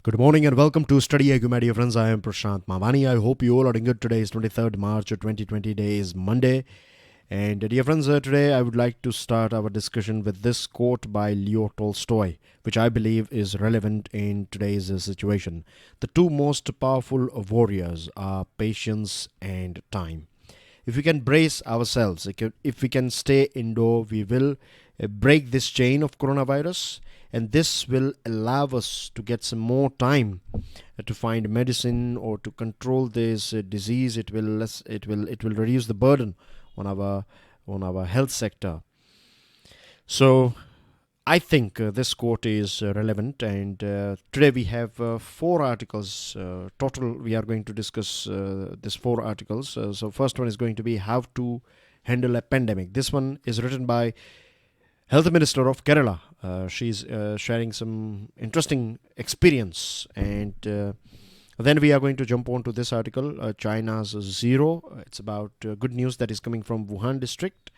Good morning and welcome to StudyIQ, my dear friends. I am Prashant Mavani. I hope you all are doing good. Today is 23rd March 2020. Day is Monday. And dear friends, today I would like to start our discussion with this quote by Leo Tolstoy, which I believe is relevant in today's situation. The two most powerful warriors are patience and time. If we can brace ourselves, if we can stay indoor, we will break this chain of coronavirus, and this will allow us to get some more time to find medicine or to control this disease. It will reduce the burden on our health sector. So I think this quote is relevant, and today we have four articles. Total, we are going to discuss these four articles. So first one is going to be how to handle a pandemic. This one is written by Health Minister of Kerala. She's sharing some interesting experience, and then we are going to jump on to this article, China's zero. It's about good news that is coming from Wuhan district.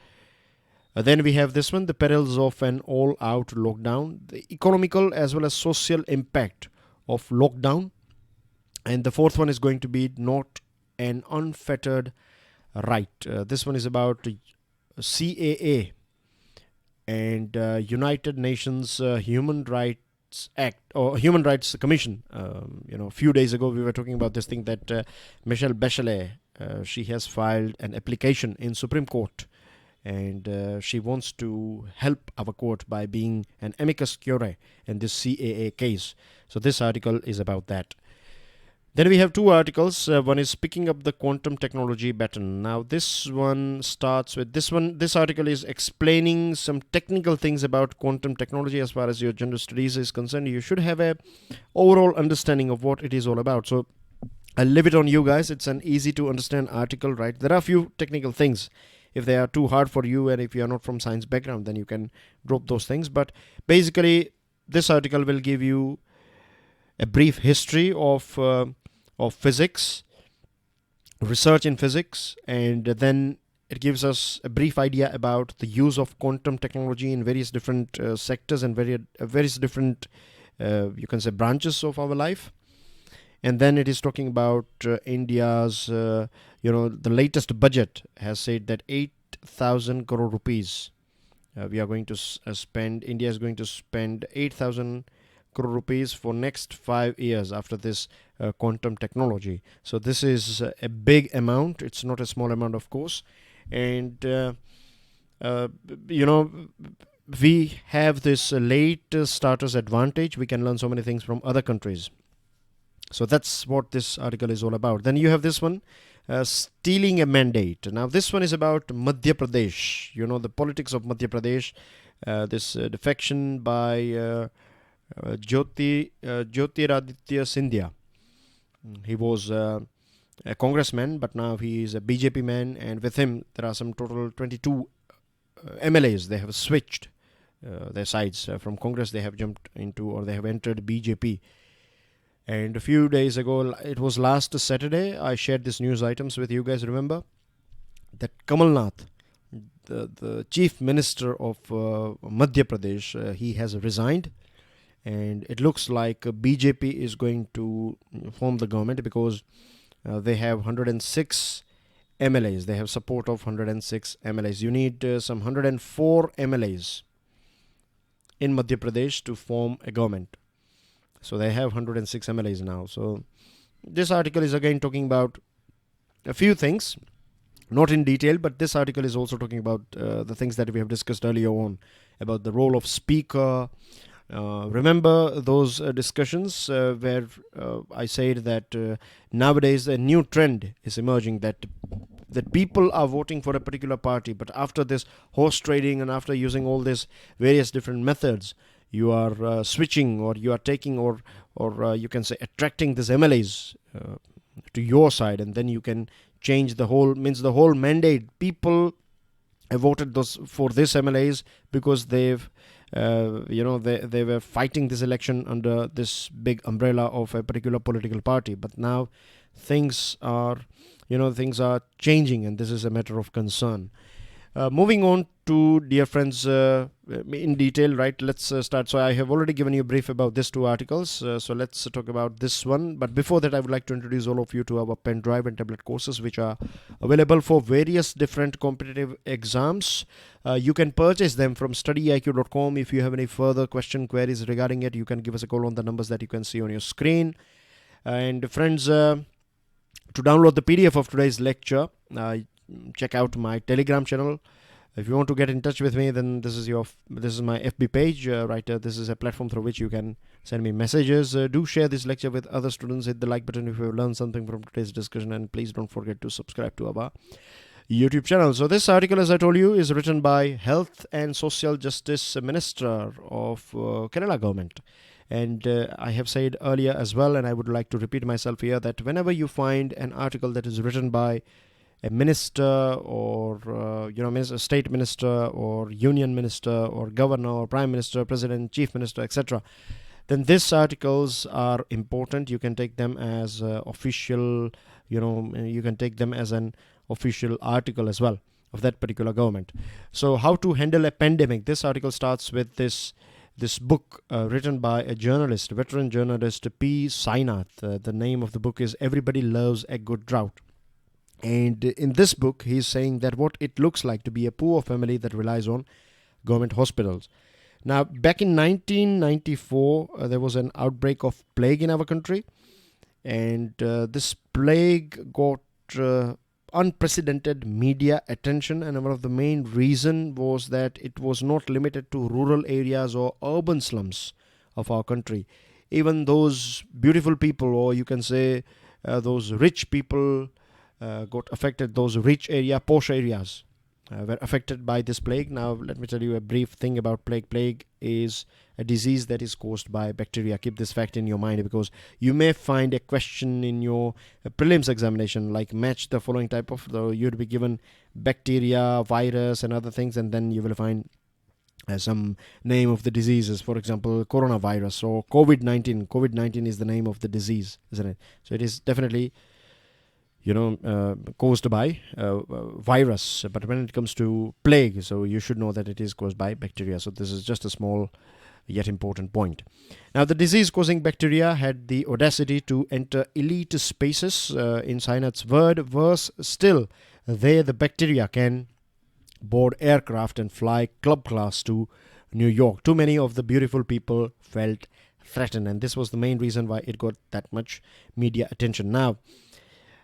Then we have this one, the perils of an all-out lockdown, the economical as well as social impact of lockdown. And the fourth one is going to be not an unfettered right. This one is about CAA and United Nations Human Rights Act or Human Rights Commission. A few days ago we were talking about this thing that Michelle Bachelet, she has filed an application in Supreme Court, and she wants to help our court by being an amicus curiae in this CAA case. So this article is about that. Then we have two articles. One is picking up the quantum technology baton. Now this one starts with this one. This article is explaining some technical things about quantum technology. As far as your general studies is concerned, you should have a overall understanding of what it is all about. So I'll leave it on you guys. It's an easy to understand article, right? There are a few technical things. If they are too hard for you and if you are not from science background, then you can drop those things. But basically, this article will give you a brief history of physics, research in physics, and then it gives us a brief idea about the use of quantum technology in various different sectors and various different, you can say, branches of our life. And then it is talking about India's, the latest budget has said that 8,000 crore rupees we are going to spend. India is going to spend 8,000 crore rupees for next 5 years after this quantum technology. So this is a big amount. It's not a small amount, of course. And, we have this late starters advantage. We can learn so many things from other countries. So that's what this article is all about. Then you have this one, stealing a mandate. Now this one is about Madhya Pradesh. The politics of Madhya Pradesh. This defection by Jyotiraditya Scindia. He was a congressman, but now he is a BJP man, and with him there are some total 22 MLAs. They have switched their sides from Congress. They have jumped into, or they have entered BJP. And a few days ago, it was last Saturday, I shared this news items with you guys. Remember that Kamal Nath, the chief minister of Madhya Pradesh, he has resigned, and it looks like BJP is going to form the government because they have 106 MLAs. They have support of 106 MLAs. You need some 104 MLAs in Madhya Pradesh to form a government. So they have 106 MLAs now. So this article is again talking about a few things, not in detail, but this article is also talking about the things that we have discussed earlier on about the role of speaker. Remember those discussions where I said that nowadays a new trend is emerging that people are voting for a particular party, but after this horse trading and after using all these various different methods, you are switching, or you are taking, or you can say attracting these MLAs to your side, and then you can change the whole mandate. People have voted for this MLAs because they've they were fighting this election under this big umbrella of a particular political party. But now things are changing, and this is a matter of concern. Moving on to, dear friends, in detail, right? Let's start. So I have already given you a brief about these two articles. So let's talk about this one. But before that, I would like to introduce all of you to our pen drive and tablet courses, which are available for various different competitive exams. You can purchase them from StudyIQ.com. If you have any further queries regarding it, you can give us a call on the numbers that you can see on your screen. And friends, to download the PDF of today's lecture, check out my Telegram channel. If you want to get in touch with me, then this is my FB page, right? This is a platform through which you can send me messages. Do share this lecture with other students. Hit the like button if you have learned something from today's discussion, and please don't forget to subscribe to our YouTube channel. So this article, as I told you, is written by Health and Social Justice Minister of Kerala government. And I have said earlier as well, and I would like to repeat myself here, that whenever you find an article that is written by a minister or a state minister or union minister or governor or prime minister, president, chief minister, etc., then these articles are important. You can take them as official, you can take them as an official article as well of that particular government. So how to handle a pandemic? This article starts with this book written by a journalist, veteran journalist P. Sainath. The name of the book is Everybody Loves a Good Drought. And in this book, he's saying that what it looks like to be a poor family that relies on government hospitals. Now, back in 1994, there was an outbreak of plague in our country. And this plague got unprecedented media attention. And one of the main reason was that it was not limited to rural areas or urban slums of our country. Even those beautiful people, or you can say those rich people, got affected. Those rich area, posh areas were affected by this plague. Now let me tell you a brief thing about plague. Plague is a disease that is caused by bacteria. Keep this fact in your mind, because you may find a question in your prelims examination, like match the following type of, you'd be given bacteria, virus and other things, and then you will find some name of the diseases. For example, coronavirus or COVID-19. COVID-19 is the name of the disease, isn't it? So it is definitely caused by virus. But when it comes to plague, so you should know that it is caused by bacteria. So this is just a small yet important point. Now, the disease-causing bacteria had the audacity to enter elite spaces. In Sainath's word, worse still, the bacteria can board aircraft and fly club class to New York. Too many of the beautiful people felt threatened, and this was the main reason why it got that much media attention. Now,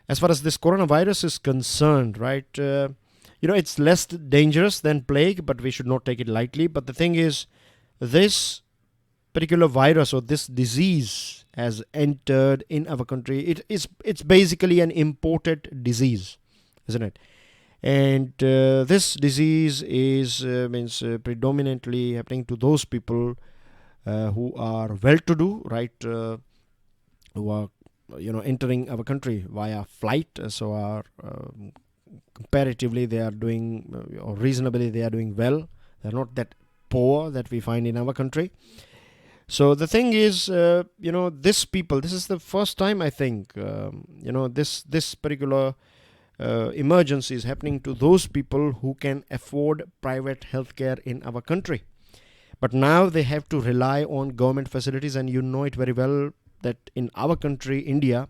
as far as this coronavirus is concerned, right, it's less dangerous than plague, but we should not take it lightly. But the thing is, this particular virus or this disease has entered in our country. It's basically an imported disease, isn't it? And this disease is predominantly happening to those people who are well-to-do, right, who are entering our country via flight. So are comparatively they are doing, or reasonably they are doing well. They're not that poor that we find in our country. So the thing is, this is the first time I think, this particular emergency is happening to those people who can afford private healthcare in our country. But now they have to rely on government facilities, and you know it very well that in our country, India,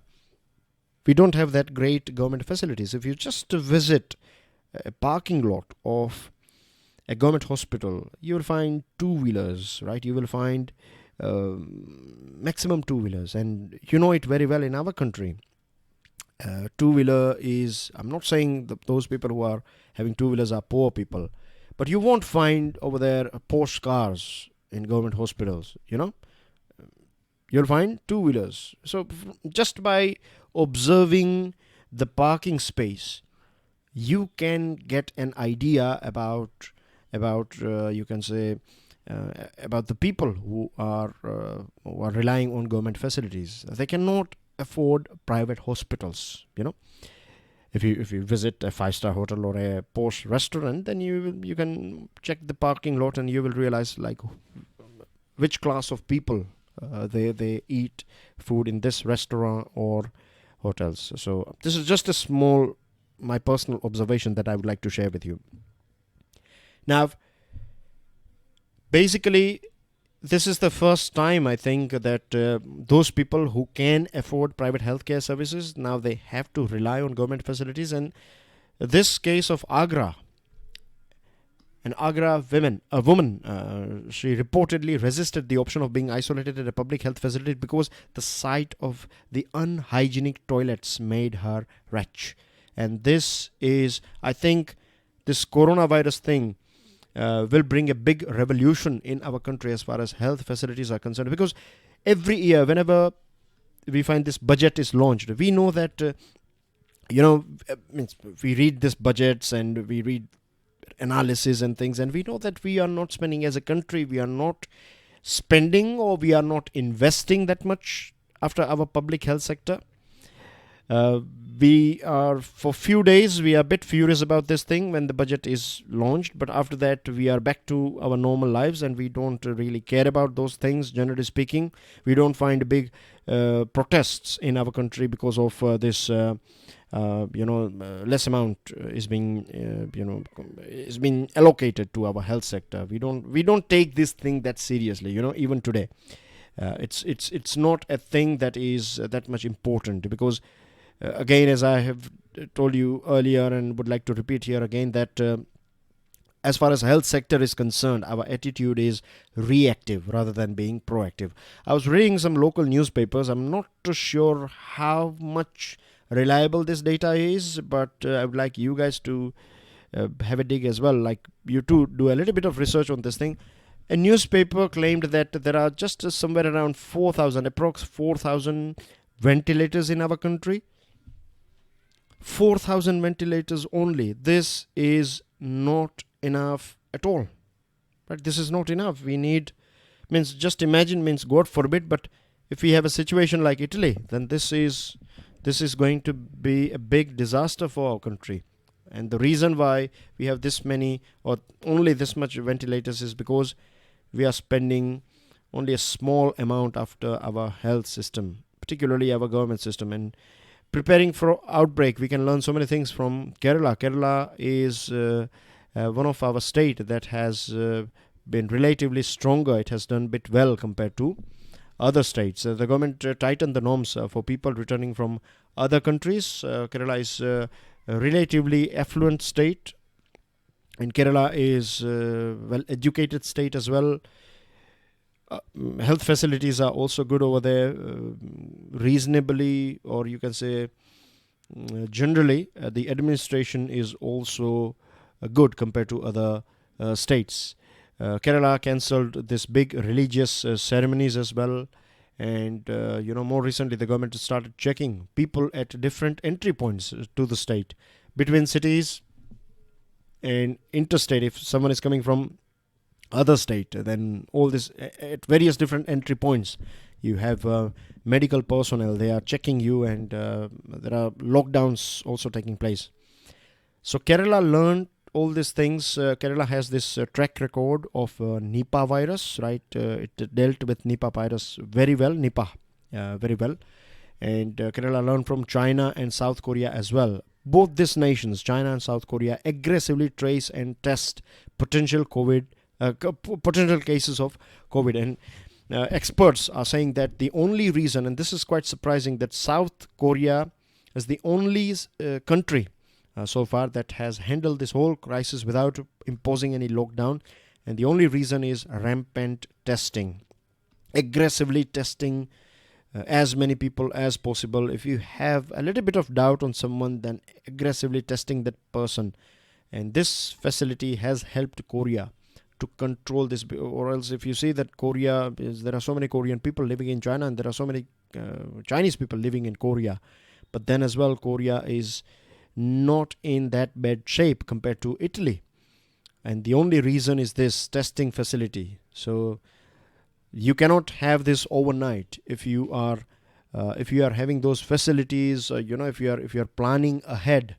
we don't have that great government facilities. If you just visit a parking lot of a government hospital, you will find two-wheelers, right? You will find maximum two-wheelers, and you know it very well in our country. Two-wheeler is, I'm not saying that those people who are having two-wheelers are poor people, but you won't find over there Porsche cars in government hospitals, You'll find two-wheelers. So just by observing the parking space, you can get an idea about you can say about the people who are relying on government facilities. They cannot afford private hospitals. If you visit a 5-star hotel or a posh restaurant, then you can check the parking lot and you will realize like which class of people they eat food in this restaurant or hotels. So this is just a small, my personal observation that I would like to share with you. Now, basically, this is the first time I think that those people who can afford private healthcare services, now they have to rely on government facilities. And this case of Agra, an Agra woman, she reportedly resisted the option of being isolated at a public health facility because the sight of the unhygienic toilets made her retch. And this is, I think, this coronavirus thing will bring a big revolution in our country as far as health facilities are concerned. Because every year, whenever we find this budget is launched, we know that, we read these budgets and we read analysis and things, and we know that we are not spending as a country, we are not spending or we are not investing that much after our public health sector. We are, for few days, we are a bit furious about this thing when the budget is launched, but after that we are back to our normal lives and we don't really care about those things. Generally speaking, we don't find big protests in our country because of this less amount is being allocated to our health sector. We don't take this thing that seriously, even today. It's not a thing that is that much important, because again, as I have told you earlier and would like to repeat here again, that as far as health sector is concerned, our attitude is reactive rather than being proactive. I was reading some local newspapers. I'm not too sure how much reliable this data is, but I would like you guys to have a dig as well. Like you too, do a little bit of research on this thing. A newspaper claimed that there are just somewhere around 4,000 ventilators in our country. 4,000 ventilators only. This is not enough at all. Right? This is not enough. We need, just imagine, God forbid, but if we have a situation like Italy, then this is going to be a big disaster for our country. And the reason why we have this many or only this much ventilators is because we are spending only a small amount after our health system, particularly our government system. And preparing for outbreak, we can learn so many things from Kerala. Kerala is one of our state that has been relatively stronger. It has done a bit well compared to other states. The government tightened the norms for people returning from other countries. Kerala is a relatively affluent state, and Kerala is a well-educated state as well. Health facilities are also good over there, reasonably, or you can say generally. The administration is also good compared to other states. Kerala cancelled this big religious ceremonies as well, and more recently the government started checking people at different entry points to the state, between cities and interstate. If someone is coming from other state, then all this at various different entry points, you have medical personnel, they are checking you, and there are lockdowns also taking place. So Kerala learned all these things. Kerala has this track record of Nipah virus, right? It dealt with Nipah virus very well, very well. And Kerala learned from China and South Korea as well. Both these nations, China and South Korea, aggressively trace and test potential cases of COVID. And experts are saying that the only reason, and this is quite surprising, that South Korea is the only country so far that has handled this whole crisis without imposing any lockdown. And the only reason is rampant testing, aggressively testing as many people as possible. If you have a little bit of doubt on someone, then aggressively testing that person. And this facility has helped Korea to control this. Or else if you see that there are so many Korean people living in China, and there are so many Chinese people living in Korea, but then as well Korea is not in that bad shape compared to Italy. And the only reason is this testing facility. So you cannot have this overnight. If you are having those facilities, if you are planning ahead,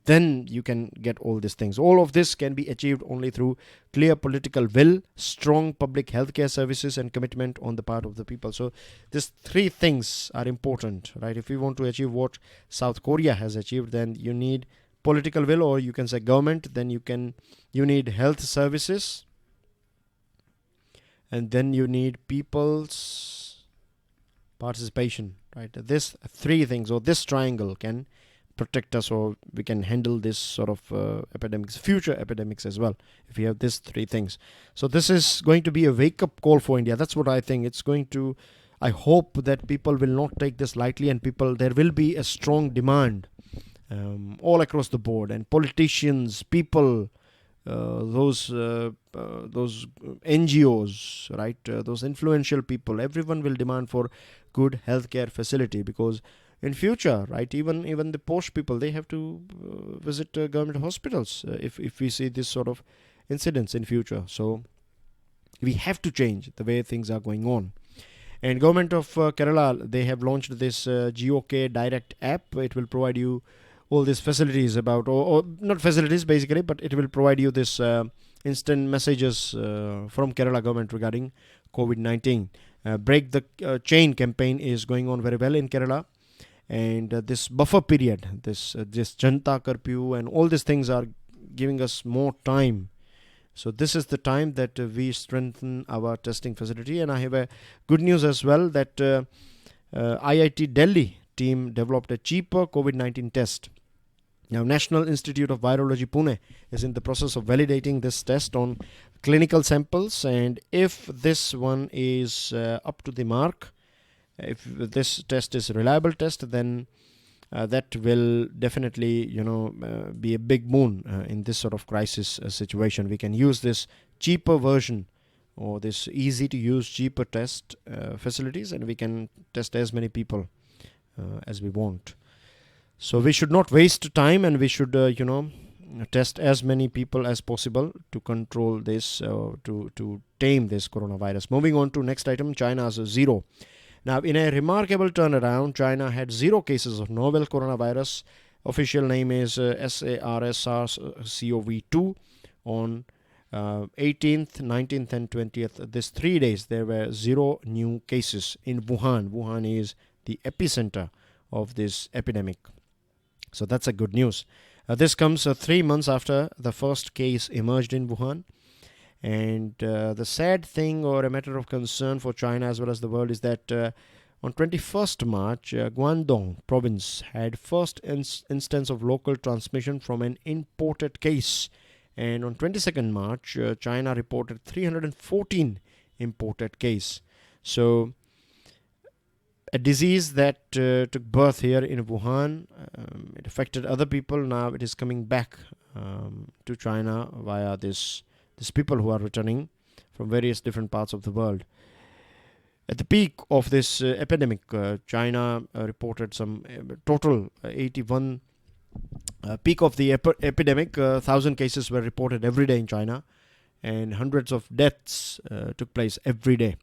then you can get all these things. All of this can be achieved only through clear political will, strong public healthcare services, and commitment on the part of the people. So these three things are important, right? If we want to achieve what South Korea has achieved, then you need political will, or you can say government, then you need health services, and then you need people's participation, right? This three things, or this triangle, can protect us, or we can handle this sort of epidemics, future epidemics as well, if we have these three things. So this is going to be a wake-up call for India. That's what I think. It's going to, I hope that people will not take this lightly, and there will be a strong demand all across the board, and politicians, people, those NGOs, right, those influential people, everyone will demand for good healthcare facility, because in future, right, even the posh people, they have to visit government hospitals if we see this sort of incidents in future. So we have to change the way things are going on. And government of Kerala, they have launched this GOK Direct app. It will provide you all these facilities about, or not facilities basically, but it will provide you this instant messages from Kerala government regarding COVID-19. Break the chain campaign is going on very well in Kerala. And this buffer period, this Janta curfew and all these things are giving us more time. So this is the time that we strengthen our testing facility. And I have a good news as well, that IIT Delhi team developed a cheaper COVID-19 test. Now, National Institute of Virology Pune is in the process of validating this test on clinical samples. And if this one is up to the mark, if this test is a reliable test, then that will definitely, be a big boon in this sort of crisis situation. We can use this cheaper version, or this easy to use cheaper test facilities, and we can test as many people as we want. So we should not waste time, and we should, test as many people as possible to control this, to tame this coronavirus. Moving on to next item, China's zero. Now, in a remarkable turnaround, China had 0 cases of novel coronavirus. Official name is SARS-CoV-2. On 18th, 19th and 20th, these 3 days, there were 0 new cases in Wuhan. Wuhan is the epicenter of this epidemic. So that's a good news. This comes 3 months after the first case emerged in Wuhan. And the sad thing, or a matter of concern for China as well as the world, is that on 21st March, Guangdong province had first instance of local transmission from an imported case. And on 22nd March, China reported 314 imported case. So a disease that took birth here in Wuhan, it affected other people. Now it is coming back to China via these people who are returning from various different parts of the world. At the peak of this epidemic, China reported some total 81. Peak of the epidemic, 1,000 cases were reported every day in China, and hundreds of deaths took place every day.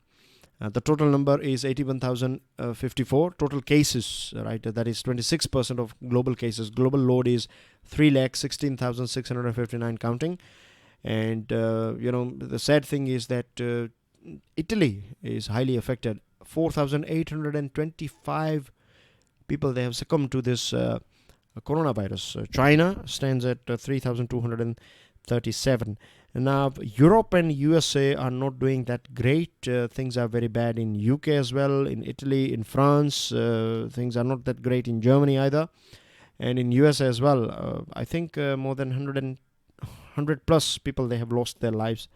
The total number is 81,054 total cases, right? That is 26% of global cases. Global load is 3,16,659 counting. And, the sad thing is that Italy is highly affected. 4,825 people, they have succumbed to this coronavirus. China stands at 3,237. Now, Europe and USA are not doing that great. Things are very bad in UK as well, in Italy, in France. Things are not that great in Germany either. And in US as well. I think more than 100 plus people, they have lost their lives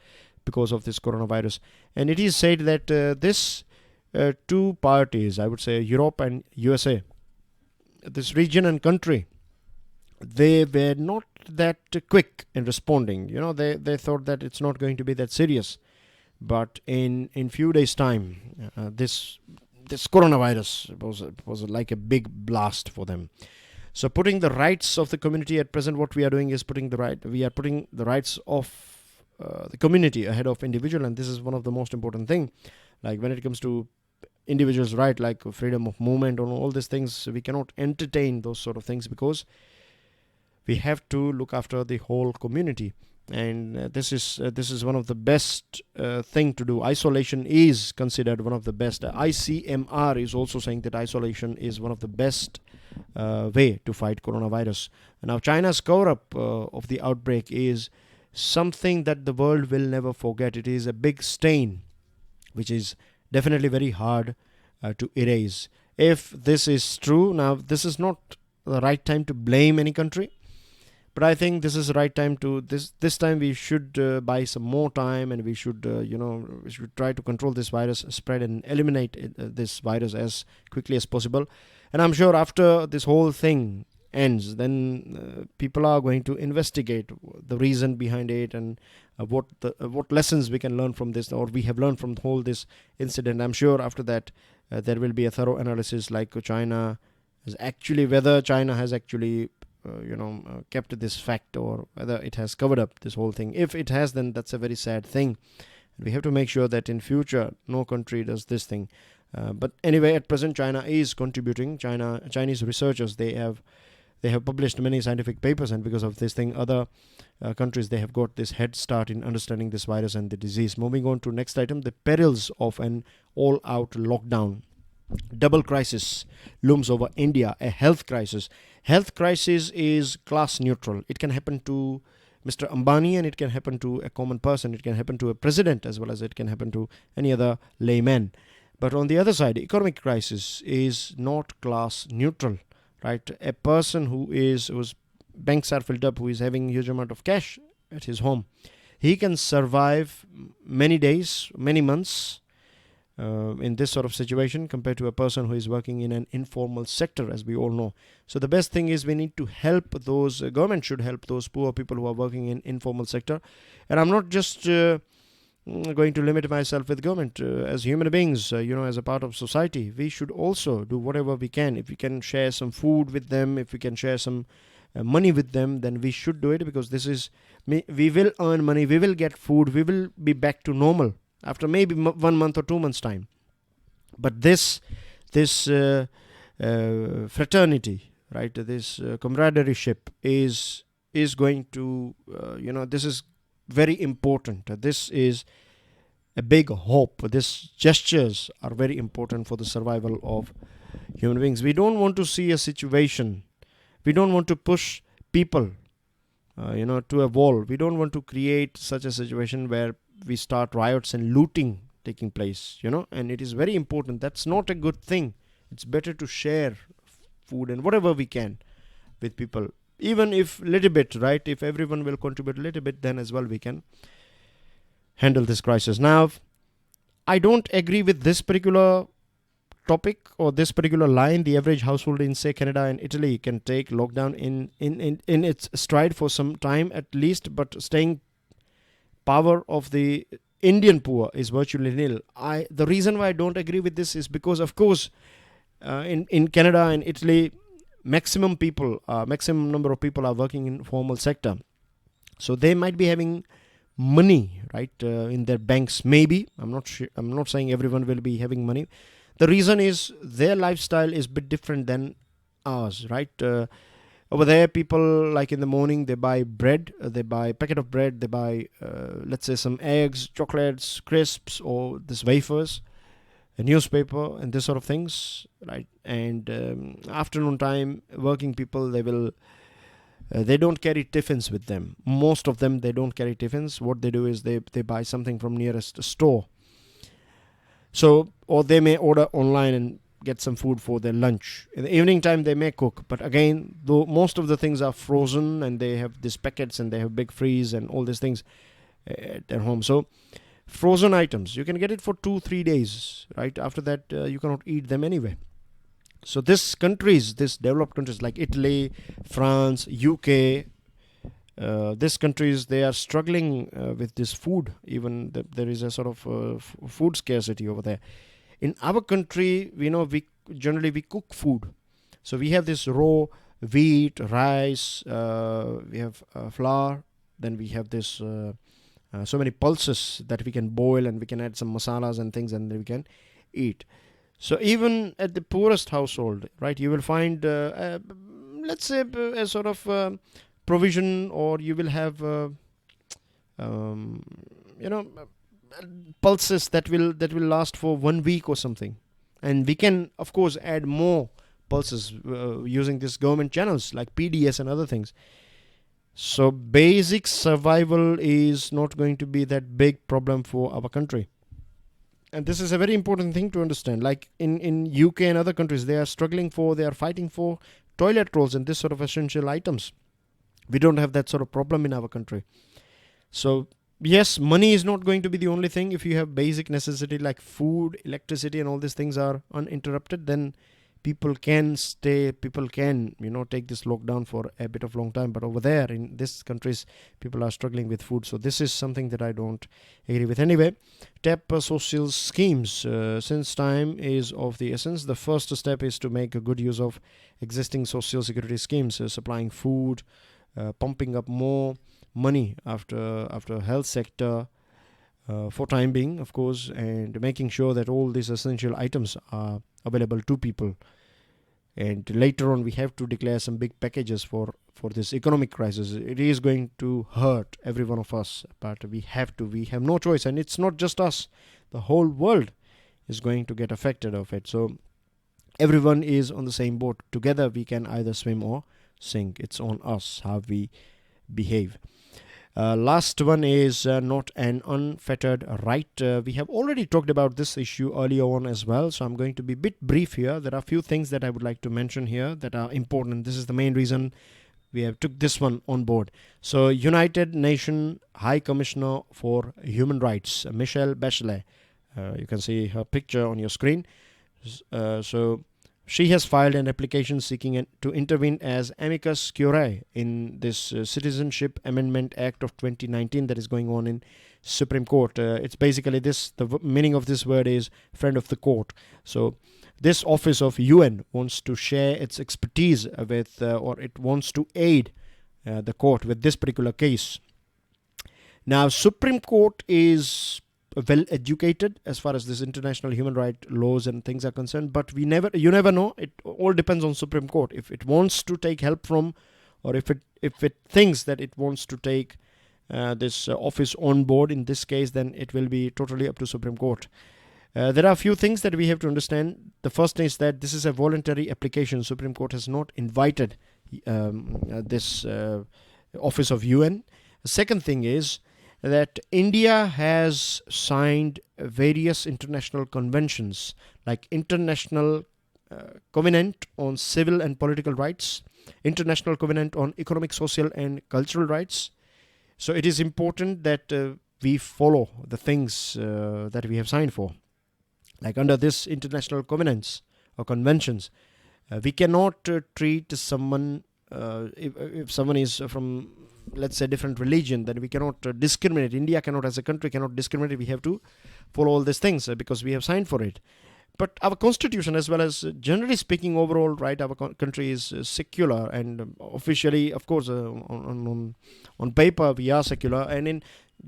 because of this coronavirus. And it is said that this two parties, I would say Europe and USA, this region and country, they were not that quick in responding. They thought that it's not going to be that serious. But in few days' time, this coronavirus was like a big blast for them. So putting the rights of the community at present, what we are doing is putting the rights of the community ahead of individual, and this is one of the most important thing. Like when it comes to individuals' right, like freedom of movement and all these things, we cannot entertain those sort of things, because we have to look after the whole community. And this is one of the best thing to do. Isolation is considered one of the best. ICMR is also saying that isolation is one of the best way to fight coronavirus. Now, China's cover-up of the outbreak is something that the world will never forget. It is a big stain, which is definitely very hard to erase. If this is true, now this is not the right time to blame any country, but I think this is the right time to this time we should buy some more time, and we should we should try to control this virus spread and eliminate this virus as quickly as possible. And I'm sure after this whole thing ends, then people are going to investigate the reason behind it, and what lessons we can learn from this, or we have learned from the whole this incident. I'm sure after that there will be a thorough analysis, like whether China has actually kept this fact, or whether it has covered up this whole thing. If it has, then that's a very sad thing. We have to make sure that in future no country does this thing. But anyway, at present China is contributing. Chinese researchers, they have published many scientific papers, and because of this thing, other countries, they have got this head start in understanding this virus and the disease. Moving on to next item, the perils of an all-out lockdown. Double crisis looms over India, a health crisis. Health crisis is class neutral. It can happen to Mr. Ambani, and it can happen to a common person. It can happen to a president, as well as it can happen to any other layman. But on the other side, economic crisis is not class neutral, right? A person whose banks are filled up, who is having a huge amount of cash at his home, he can survive many days, many months in this sort of situation, compared to a person who is working in an informal sector, as we all know. So the best thing is we need to help those, government should help those poor people who are working in informal sector. And I'm not just going to limit myself with government. As human beings, as a part of society, we should also do whatever we can. If we can share some food with them, if we can share some money with them, then we should do it, because we will earn money, we will get food, we will be back to normal after maybe 1 month or 2 months time. But this fraternity, right, this camaradereship is going to this is very important. This is a big hope. These gestures are very important for the survival of human beings. We don't want to see a situation, we don't want to push people to a wall. We don't want to create such a situation where we start riots and looting taking place, and it is very important. That's not a good thing. It's better to share food and whatever we can with people, even if little bit, right? If everyone will contribute a little bit, then as well we can handle this crisis. Now, I don't agree with this particular topic or this particular line. The average household in, say, Canada and Italy can take lockdown in its stride for some time at least, but staying power of the Indian poor is virtually nil. The reason why I don't agree with this is because, of course, in Canada and Italy, maximum number of people are working in formal sector, so they might be having money, right, in their banks. Maybe, I'm not saying everyone will be having money. The reason is their lifestyle is a bit different than ours, right? Over there, people, like in the morning, they buy bread, they buy a packet of bread, they buy, let's say, some eggs, chocolates, crisps, or this wafers, a newspaper, and this sort of things, right? And afternoon time, working people, they don't carry tiffins with them. Most of them, they don't carry tiffins. What they do is they buy something from nearest store. So, or they may order online and get some food for their lunch. In the evening time, they may cook. But again, though most of the things are frozen, and they have these packets, and they have big freeze and all these things at their home. So, frozen items, you can get it for 2-3 days, right? After that, you cannot eat them anyway. So these developed countries like Italy, France, UK, these countries, they are struggling with this food. Even there is a sort of food scarcity over there. In our country, we generally cook food. So we have this raw wheat, rice, we have flour, then we have this so many pulses that we can boil, and we can add some masalas and things, and then we can eat. So even at the poorest household, right, you will find, let's say, a sort of provision, or you will have, pulses that will last for 1 week or something. And we can, of course, add more pulses using these government channels like PDS and other things. So basic survival is not going to be that big problem for our country. And this is a very important thing to understand. Like in UK and other countries, they are fighting for toilet rolls and this sort of essential items. We don't have that sort of problem in our country. So yes, money is not going to be the only thing. If you have basic necessity like food, electricity and all these things are uninterrupted, then people can take this lockdown for a bit of long time. But over there in these countries, people are struggling with food. So this is something that I don't agree with. Anyway, tap social schemes. Since time is of the essence, the first step is to make a good use of existing social security schemes, supplying food, pumping up more money after health sector for time being, of course, and making sure that all these essential items are available to people. And later on, we have to declare some big packages for this economic crisis. It is going to hurt every one of us, but we have no choice. And it's not just us, the whole world is going to get affected of it. So everyone is on the same boat. Together we can either swim or sink. It's on us how we behave. Last one is not an unfettered right. We have already talked about this issue earlier on as well, so I'm going to be a bit brief here. There are a few things that I would like to mention here that are important. This is the main reason we have took this one on board. So United Nations High Commissioner for Human Rights, Michelle Bachelet, you can see her picture on your screen. So she has filed an application seeking to intervene as amicus curiae in this Citizenship Amendment Act of 2019 that is going on in Supreme Court. It's basically this, the meaning of this word is friend of the court. So this office of UN wants to share its expertise with, or it wants to aid the court with this particular case. Now, Supreme Court is well educated as far as this international human rights laws and things are concerned, but you never know. It all depends on Supreme Court. If it wants to take help from, or if it thinks that it wants to take this office on board in this case, then it will be totally up to Supreme Court. There are a few things that we have to understand. The first is that this is a voluntary application. Supreme Court has not invited this office of UN. The second thing is that India has signed various international conventions like International Covenant on Civil and Political Rights, International Covenant on Economic, Social and Cultural Rights. So it is important that we follow the things that we have signed for. Like under this international covenants or conventions, we cannot treat someone, if someone is from, let's say, different religion, then we cannot discriminate. India cannot, as a country, cannot discriminate. We have to follow all these things because we have signed for it. But our constitution, as well as generally speaking overall, right, our country is secular, and officially, of course, on paper we are secular, and in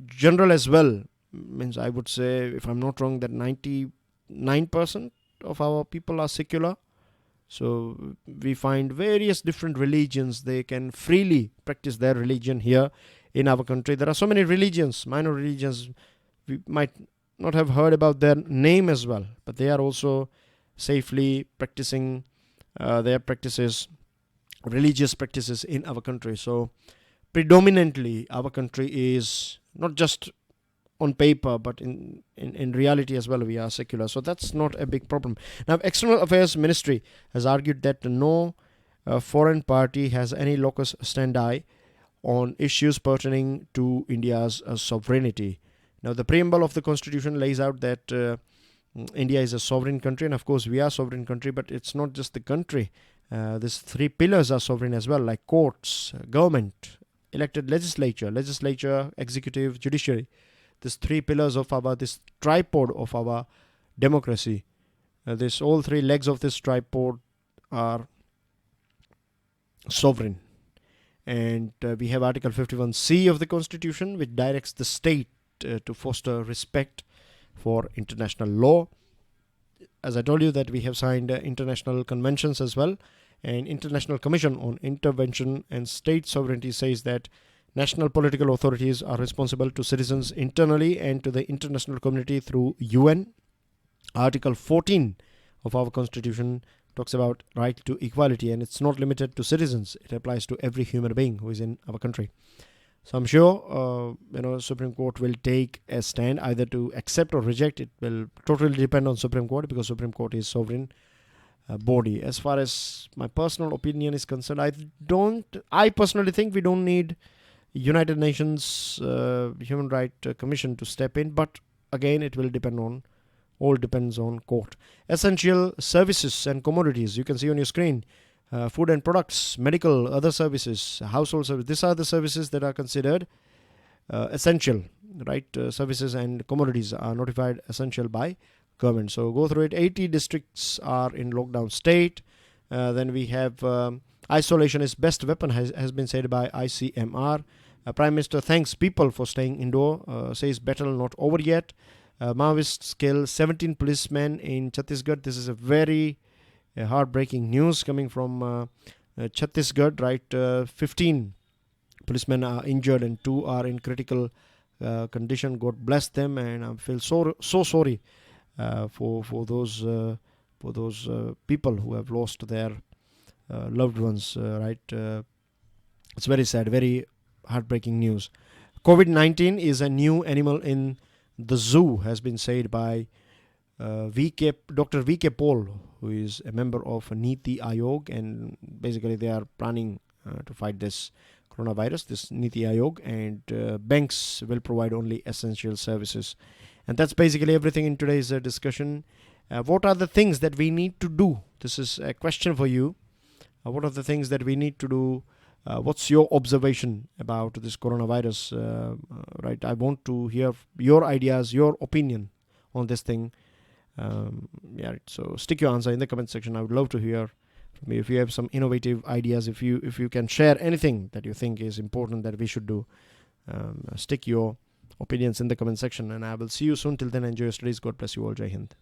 general as well, means I would say, if I'm not wrong, that 99% of our people are secular. So we find various different religions. They can freely practice their religion here in our country. There are so many religions, minor religions. We might not have heard about their name as well, but they are also safely practicing their practices, religious practices in our country. So predominantly our country is not just on paper, but in reality as well, we are secular. So that's not a big problem. Now, External Affairs Ministry has argued that no foreign party has any locus standi on issues pertaining to India's sovereignty. Now, the preamble of the Constitution lays out that India is a sovereign country, and of course we are a sovereign country, but it's not just the country. These three pillars are sovereign as well, like courts, government, elected legislature, executive, judiciary. These three pillars of this tripod of our democracy. All three legs of this tripod are sovereign. And we have Article 51C of the Constitution, which directs the state to foster respect for international law. As I told you, that we have signed international conventions as well. And International Commission on Intervention and State Sovereignty says that national political authorities are responsible to citizens internally and to the international community through UN. Article 14 of our Constitution talks about right to equality, and it's not limited to citizens. It applies to every human being who is in our country. So I'm sure Supreme Court will take a stand either to accept or reject. It will totally depend on Supreme Court, because Supreme Court is sovereign body. As far as my personal opinion is concerned, I personally think we don't need United Nations Human Rights Commission to step in, but again, it will all depends on court. Essential services and commodities, you can see on your screen, food and products, medical, other services, household services. These are the services that are considered essential, right? Services and commodities are notified essential by government. So go through it. 80 districts are in lockdown state. Then we have isolation is best weapon, has been said by ICMR. Prime Minister thanks people for staying indoor, says battle not over yet. Maoists kill 17 policemen in Chhattisgarh. This is a very heartbreaking news coming from Chhattisgarh, right? 15 policemen are injured and 2 are in critical condition. God bless them, and I feel so sorry for those people who have lost their loved ones, right? It's very sad, very heartbreaking news. COVID-19 is a new animal in the zoo, has been said by Dr. V.K. Paul, who is a member of Niti Aayog, and basically they are planning to fight this coronavirus, this Niti Aayog, and banks will provide only essential services. And that's basically everything in today's discussion. What are the things that we need to do? This is a question for you. What are the things that we need to do? What's your observation about this coronavirus? Right, I want to hear your ideas, your opinion on this thing. So stick your answer in the comment section. I would love to hear from you. If you have some innovative ideas, if you can share anything that you think is important that we should do, stick your opinions in the comment section, and I will see you soon. Till then, enjoy your studies. God bless you all. Jai Hind.